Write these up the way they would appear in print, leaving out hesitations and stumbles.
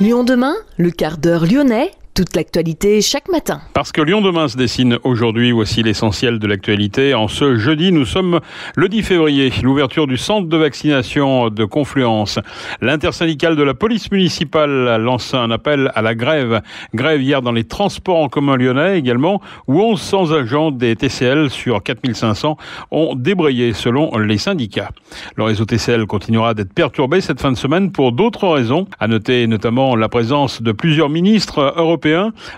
Lyon demain, le quart d'heure lyonnais, toute l'actualité chaque matin. Parce que Lyon demain se dessine aujourd'hui, voici l'essentiel de l'actualité. En ce jeudi, nous sommes le 10 février, l'ouverture du centre de vaccination de Confluence. L'intersyndicale de la police municipale lance un appel à la grève. Grève hier dans les transports en commun lyonnais également, où 1100 agents des TCL sur 4500 ont débrayé selon les syndicats. Le réseau TCL continuera d'être perturbé cette fin de semaine pour d'autres raisons. À noter notamment la présence de plusieurs ministres européens.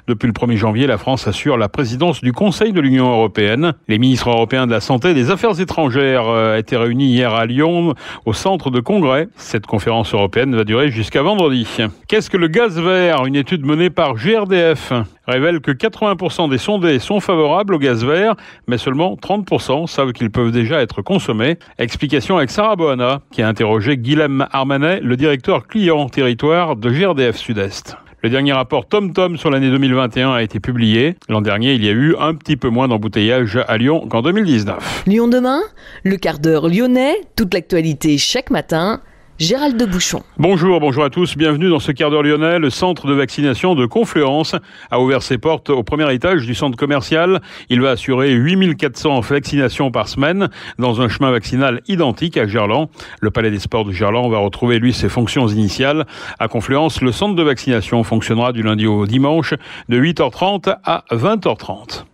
Depuis le 1er janvier, la France assure la présidence du Conseil de l'Union européenne. Les ministres européens de la Santé et des Affaires étrangères étaient réunis hier à Lyon, au centre de congrès. Cette conférence européenne va durer jusqu'à vendredi. Qu'est-ce que le gaz vert ? Une étude menée par GRDF révèle que 80% des sondés sont favorables au gaz vert, mais seulement 30% savent qu'ils peuvent déjà être consommés. Explication avec Sarah Bohana, qui a interrogé Guilhem Armanet, le directeur client territoire de GRDF Sud-Est. Le dernier rapport TomTom sur l'année 2021 a été publié. L'an dernier, il y a eu un petit peu moins d'embouteillages à Lyon qu'en 2019. Lyon demain, le quart d'heure lyonnais, toute l'actualité chaque matin. Gérald de Bouchon. Bonjour à tous, bienvenue dans ce quart d'heure lyonnais. Le centre de vaccination de Confluence a ouvert ses portes au premier étage du centre commercial. Il va assurer 8400 vaccinations par semaine dans un chemin vaccinal identique à Gerland. Le Palais des Sports de Gerland va retrouver, lui, ses fonctions initiales. À Confluence, le centre de vaccination fonctionnera du lundi au dimanche de 8h30 à 20h30.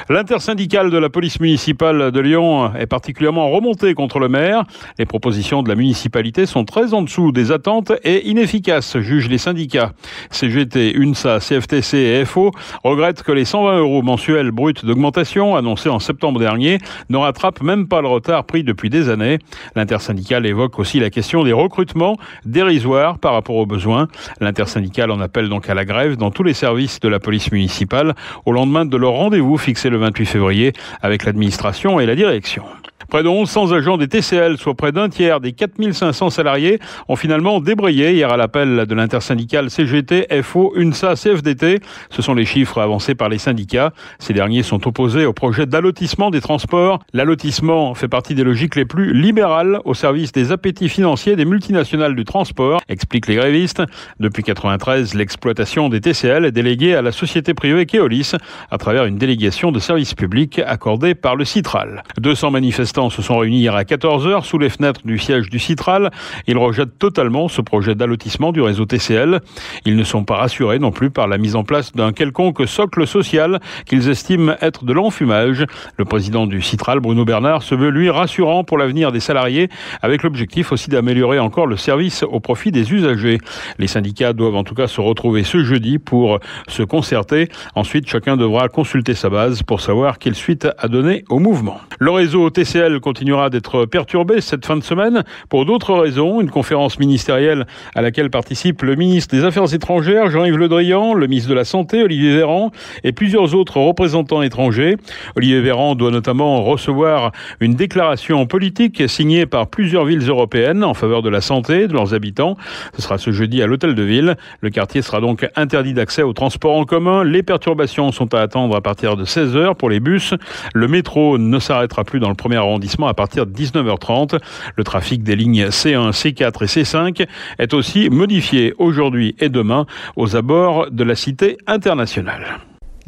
L'intersyndicale de la police municipale de Lyon est particulièrement remontée contre le maire. Les propositions de la municipalité sont très en dessous des attentes et inefficaces, jugent les syndicats. CGT, UNSA, CFTC et FO regrettent que les 120 € mensuels bruts d'augmentation annoncés en septembre dernier ne rattrapent même pas le retard pris depuis des années. L'intersyndicale évoque aussi la question des recrutements dérisoires par rapport aux besoins. L'intersyndicale en appelle donc à la grève dans tous les services de la police municipale au lendemain de leur rendez-vous fixé le 28 février avec l'administration et la direction. Près de 1100 agents des TCL, soit près d'un tiers des 4500 salariés, ont finalement débrayé hier à l'appel de l'intersyndicale CGT, FO, UNSA, CFDT. Ce sont les chiffres avancés par les syndicats. Ces derniers sont opposés au projet d'allotissement des transports. L'allotissement fait partie des logiques les plus libérales au service des appétits financiers des multinationales du transport, expliquent les grévistes. Depuis 1993, l'exploitation des TCL est déléguée à la société privée Keolis à travers une délégation de service public accordée par le Citral. 200 manifestants se sont réunis hier à 14h sous les fenêtres du siège du Citral. Ils rejettent totalement ce projet d'allotissement du réseau TCL. Ils ne sont pas rassurés non plus par la mise en place d'un quelconque socle social qu'ils estiment être de l'enfumage. Le président du Citral, Bruno Bernard, se veut lui rassurant pour l'avenir des salariés, avec l'objectif aussi d'améliorer encore le service au profit des usagers. Les syndicats doivent en tout cas se retrouver ce jeudi pour se concerter. Ensuite, chacun devra consulter sa base pour savoir quelle suite à donner au mouvement. Le réseau TCL continuera d'être perturbé cette fin de semaine pour d'autres raisons. Une conférence ministérielle à laquelle participe le ministre des Affaires étrangères, Jean-Yves Le Drian, le ministre de la Santé, Olivier Véran, et plusieurs autres représentants étrangers. Olivier Véran doit notamment recevoir une déclaration politique signée par plusieurs villes européennes en faveur de la santé et de leurs habitants. Ce sera ce jeudi à l'Hôtel de Ville. Le quartier sera donc interdit d'accès aux transports en commun. Les perturbations sont à attendre à partir de 16h pour les bus. Le métro ne s'arrêtera plus dans le premier arrondissement à partir de 19h30. Le trafic des lignes C1, C4 et C5 est aussi modifié aujourd'hui et demain aux abords de la Cité internationale.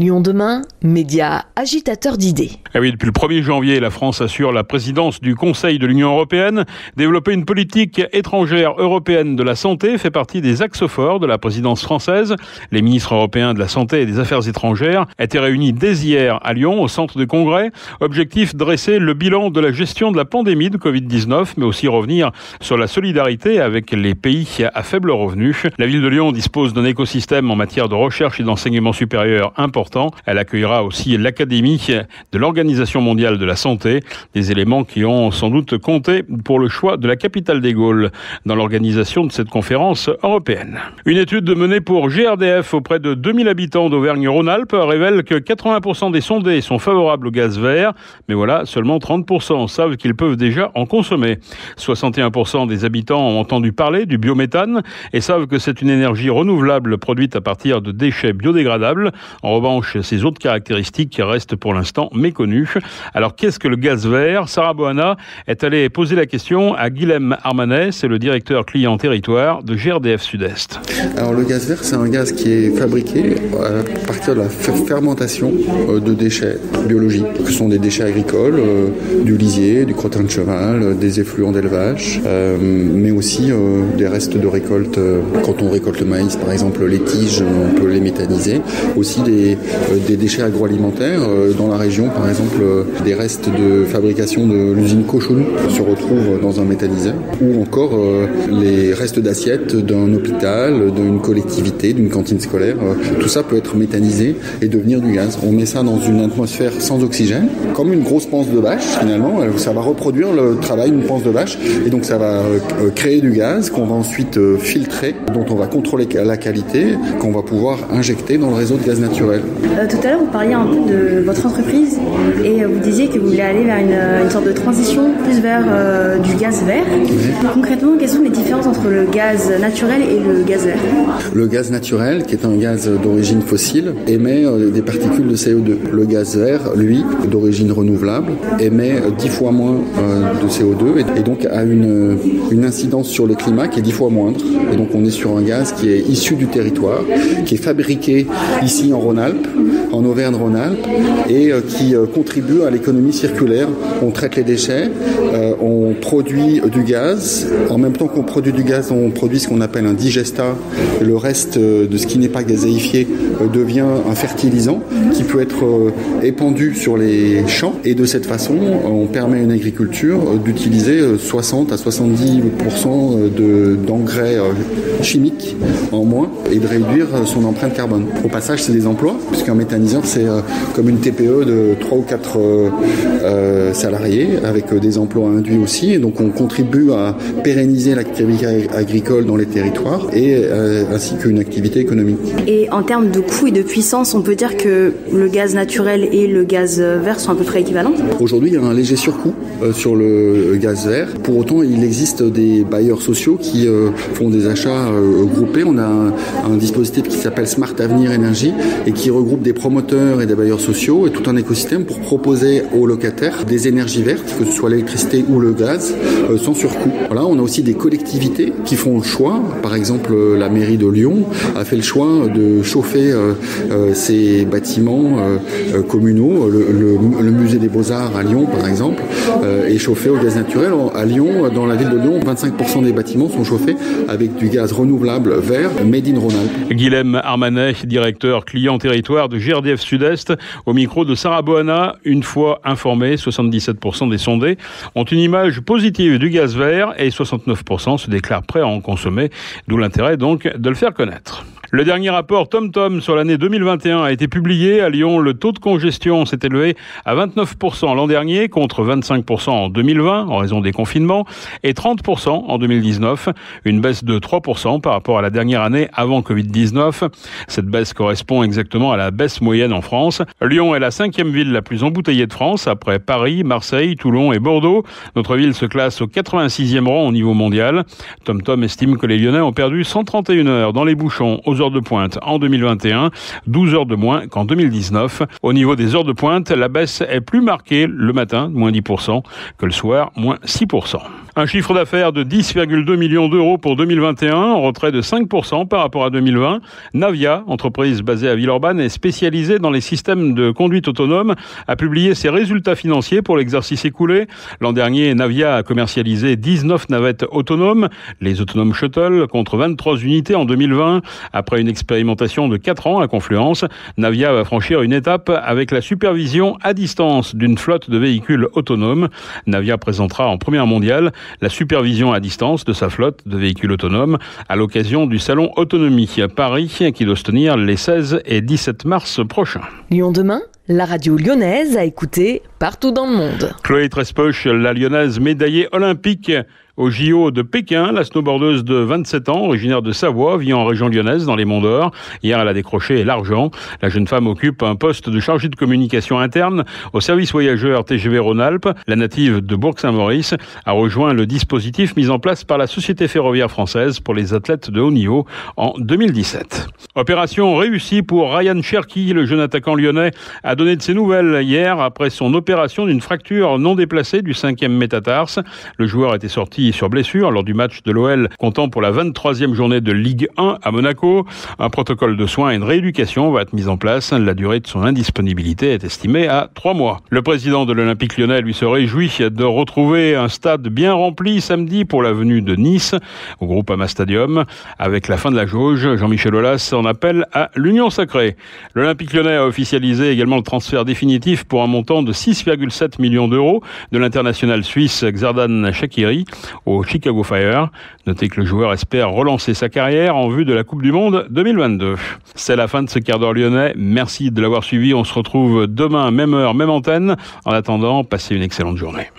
Lyon demain, média agitateur d'idées. Ah oui, depuis le 1er janvier, la France assure la présidence du Conseil de l'Union européenne. Développer une politique étrangère européenne de la santé fait partie des axes forts de la présidence française. Les ministres européens de la Santé et des Affaires étrangères étaient réunis dès hier à Lyon, au centre de congrès. Objectif, dresser le bilan de la gestion de la pandémie de Covid-19, mais aussi revenir sur la solidarité avec les pays à faible revenu. La ville de Lyon dispose d'un écosystème en matière de recherche et d'enseignement supérieur important. important. Elle accueillera aussi l'Académie de l'Organisation mondiale de la santé, des éléments qui ont sans doute compté pour le choix de la capitale des Gaules dans l'organisation de cette conférence européenne. Une étude menée pour GRDF auprès de 2000 habitants d'Auvergne-Rhône-Alpes révèle que 80% des sondés sont favorables au gaz vert, mais voilà, seulement 30% savent qu'ils peuvent déjà en consommer. 61% des habitants ont entendu parler du biométhane et savent que c'est une énergie renouvelable produite à partir de déchets biodégradables. En revanche, ces autres caractéristiques restent pour l'instant méconnues. Alors qu'est-ce que le gaz vert ? Sarah Boana est allée poser la question à Guilhem Armanet, c'est le directeur client territoire de GRDF Sud-Est. Alors le gaz vert, c'est un gaz qui est fabriqué à partir de la fermentation de déchets biologiques, que sont des déchets agricoles, du lisier, du crottin de cheval, des effluents d'élevage, mais aussi des restes de récolte. Quand on récolte le maïs, par exemple, les tiges, on peut les méthaniser. Aussi des déchets agroalimentaires. Dans la région, par exemple, des restes de fabrication de l'usine Cochonou se retrouvent dans un méthaniseur. Ou encore les restes d'assiettes d'un hôpital, d'une collectivité, d'une cantine scolaire. Tout ça peut être méthanisé et devenir du gaz. On met ça dans une atmosphère sans oxygène, comme une grosse panse de vache finalement. Ça va reproduire le travail d'une panse de vache et donc ça va créer du gaz qu'on va ensuite filtrer, dont on va contrôler la qualité, qu'on va pouvoir injecter dans le réseau de gaz naturel. Tout à l'heure, vous parliez un peu de votre entreprise et vous disiez que vous voulez aller vers une sorte de transition plus vers du gaz vert. Oui. Concrètement, quelles sont les différences entre le gaz naturel et le gaz vert ? Le gaz naturel, qui est un gaz d'origine fossile, émet des particules de CO2. Le gaz vert, lui, d'origine renouvelable, émet 10 fois moins de CO2 et donc a une incidence sur le climat qui est 10 fois moindre. Et donc on est sur un gaz qui est issu du territoire, qui est fabriqué ici en Rhône-Alpes, en Auvergne-Rhône-Alpes, et qui contribue à l'économie circulaire. On traite les déchets, on produit du gaz. En même temps qu'on produit du gaz, on produit ce qu'on appelle un digestat. Le reste de ce qui n'est pas gazéifié devient un fertilisant qui peut être épandu sur les champs. Et de cette façon, on permet à une agriculture d'utiliser 60 à 70% d'engrais chimiques en moins et de réduire son empreinte carbone. Au passage, c'est des emplois, puisqu'un méthaniseur, c'est comme une TPE de 3 ou 4 salariés, avec des emplois induits aussi. Et donc, on contribue à pérenniser l'activité agricole dans les territoires et ainsi qu'une activité économique. Et en termes de coût et de puissance, on peut dire que le gaz naturel et le gaz vert sont à peu près équivalents ? Aujourd'hui, il y a un léger surcoût sur le gaz vert. Pour autant, il existe des bailleurs sociaux qui font des achats groupés. On a un dispositif qui s'appelle Smart Avenir Énergie et qui regroupe des promoteurs et des bailleurs sociaux et tout un écosystème pour proposer aux locataires des énergies vertes, que ce soit l'électricité ou le gaz, sans surcoût. Voilà, on a aussi des collectivités qui font le choix. Par exemple, la mairie de Lyon a fait le choix de chauffer ses bâtiments communaux. Le musée des Beaux-Arts à Lyon, par exemple, est chauffé au gaz naturel. À Lyon, dans la ville de Lyon, 25% des bâtiments sont chauffés avec du gaz renouvelable vert made in Rhône-Alpes. Guilhem Armanet, directeur client territoire de GRDF Sud-Est, au micro de Sarah Boana. Une fois informés, 77% des sondés ont une image positive du gaz vert et 69% se déclarent prêts à en consommer, d'où l'intérêt donc de le faire connaître. Le dernier rapport TomTom sur l'année 2021 a été publié. À Lyon, le taux de congestion s'est élevé à 29% l'an dernier, contre 25% en 2020, en raison des confinements, et 30% en 2019, une baisse de 3% par rapport à la dernière année avant Covid-19. Cette baisse correspond exactement à la baisse moyenne en France. Lyon est la 5e ville la plus embouteillée de France, après Paris, Marseille, Toulon et Bordeaux. Notre ville se classe au 86e rang au niveau mondial. TomTom estime que les Lyonnais ont perdu 131 heures dans les bouchons aux heures de pointe en 2021, 12 heures de moins qu'en 2019. Au niveau des heures de pointe, la baisse est plus marquée le matin, moins 10%, que le soir, moins 6%. Un chiffre d'affaires de 10,2 millions d'euros pour 2021, en retrait de 5% par rapport à 2020. Navia, entreprise basée à Villeurbanne et spécialisée dans les systèmes de conduite autonome, a publié ses résultats financiers pour l'exercice écoulé. L'an dernier, Navia a commercialisé 19 navettes autonomes, les autonomes Shuttle, contre 23 unités en 2020. Après Après une expérimentation de 4 ans à Confluence, Navia va franchir une étape avec la supervision à distance d'une flotte de véhicules autonomes. Navia présentera en première mondiale la supervision à distance de sa flotte de véhicules autonomes à l'occasion du salon Autonomie à Paris qui doit se tenir les 16 et 17 mars prochains. Lyon demain, la radio lyonnaise à écouter partout dans le monde. Chloé Trespoch, la lyonnaise médaillée olympique au JO de Pékin, la snowboardeuse de 27 ans, originaire de Savoie, vit en région lyonnaise dans les Monts d'Or. Hier, elle a décroché l'argent. La jeune femme occupe un poste de chargée de communication interne au service voyageurs TGV Rhône-Alpes. La native de Bourg-Saint-Maurice a rejoint le dispositif mis en place par la Société ferroviaire française pour les athlètes de haut niveau en 2017. Opération réussie pour Ryan Cherki, le jeune attaquant lyonnais, a donné de ses nouvelles hier après son opération d'une fracture non déplacée du 5e métatarse. Le joueur était sorti sur blessure lors du match de l'OL comptant pour la 23e journée de Ligue 1 à Monaco. Un protocole de soins et une rééducation va être mis en place. La durée de son indisponibilité est estimée à 3 mois. Le président de l'Olympique lyonnais lui se réjouit de retrouver un stade bien rempli samedi pour la venue de Nice au Groupama Stadium. Avec la fin de la jauge, Jean-Michel Aulas en appelle à l'union sacrée. L'Olympique lyonnais a officialisé également le transfert définitif pour un montant de 6,7 millions d'euros de l'international suisse Xherdan Shaqiri au Chicago Fire. Notez que le joueur espère relancer sa carrière en vue de la Coupe du Monde 2022. C'est la fin de ce quart d'heure lyonnais. Merci de l'avoir suivi. On se retrouve demain, même heure, même antenne. En attendant, passez une excellente journée.